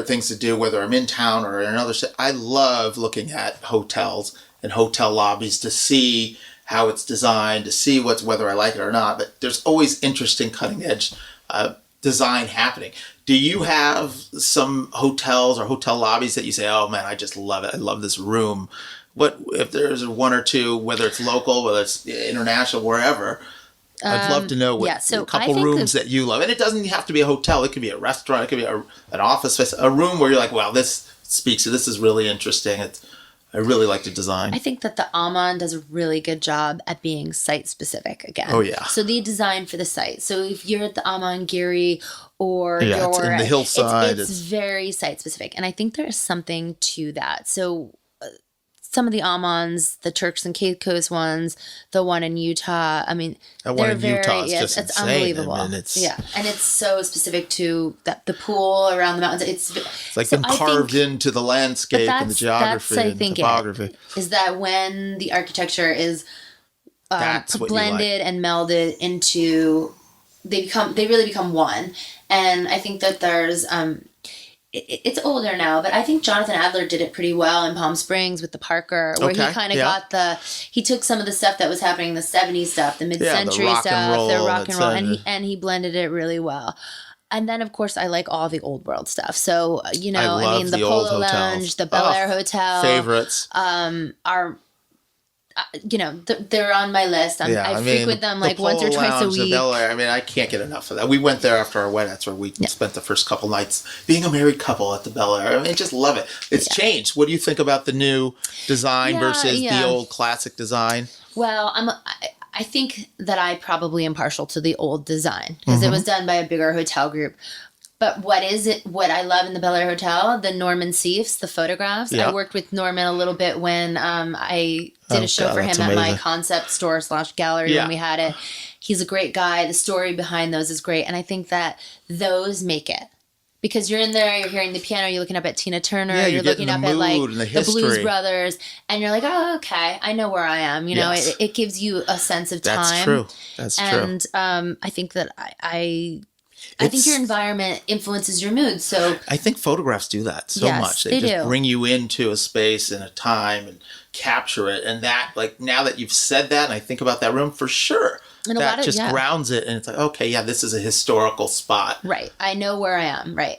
things to do, whether I'm in town or in another city. I love looking at hotels and hotel lobbies to see how it's designed, to see whether I like it or not. But there's always interesting cutting edge design happening. Do you have some hotels or hotel lobbies that you say, oh man, I just love it. I love this room. What if there's one or two, whether it's local, whether it's international, wherever? I'd love to know a couple rooms that you love. And it doesn't have to be a hotel. It could be a restaurant. It could be an office space, a room where you're like, wow, this speaks to this is really interesting. I really like the design. I think that the Aman does a really good job at being site specific again. Oh, yeah. So they design for the site. So if you're at the Aman Giri or it's in the hillside. It's very site specific. And I think there's something to that. So some of the Amans, the Turks and Caicos ones, the one in Utah, I mean, that one in Utah is just it's insane. unbelievable. I mean, and it's so specific to the pool around the mountains. It's like been carved into the landscape and the geography and topography. Is that when the architecture is blended and melded into, they really become one. And I think that there's it's older now, but I think Jonathan Adler did it pretty well in Palm Springs with the Parker, where he kind of he took some of the stuff that was happening in the 70s stuff, the mid-century stuff, the rock and roll, and he blended it really well. And then, of course, I like all the old world stuff. So, the Polo Lounge, the Bel Air Hotel. Favorites. Are they're on my list. I frequent them like once or twice a week. I mean, I can't get enough of that. We went there after our wedding. That's where we spent the first couple nights being a married couple at the Bel Air. I mean, I just love it. It's changed. What do you think about the new design versus the old classic design? Well, I think that I probably am partial to the old design because it was done by a bigger hotel group. But what I love in the Bel Air Hotel, the Norman Seifs, the photographs. Yeah. I worked with Norman a little bit when I did a show for him at my concept store / gallery when we had it. He's a great guy. The story behind those is great. And I think that those make it. Because you're in there, you're hearing the piano, you're looking up at Tina Turner, you're looking up at like the Blues Brothers, and you're like, oh, okay, I know where I am. It gives you a sense of time. That's true. And I think that I think your environment influences your mood. So I think photographs do that so much. They just bring you into a space and a time and capture it. And that, like, now that you've said that, and I think about that room for sure, and that just grounds it. And it's like, okay, this is a historical spot. Right. I know where I am. Right.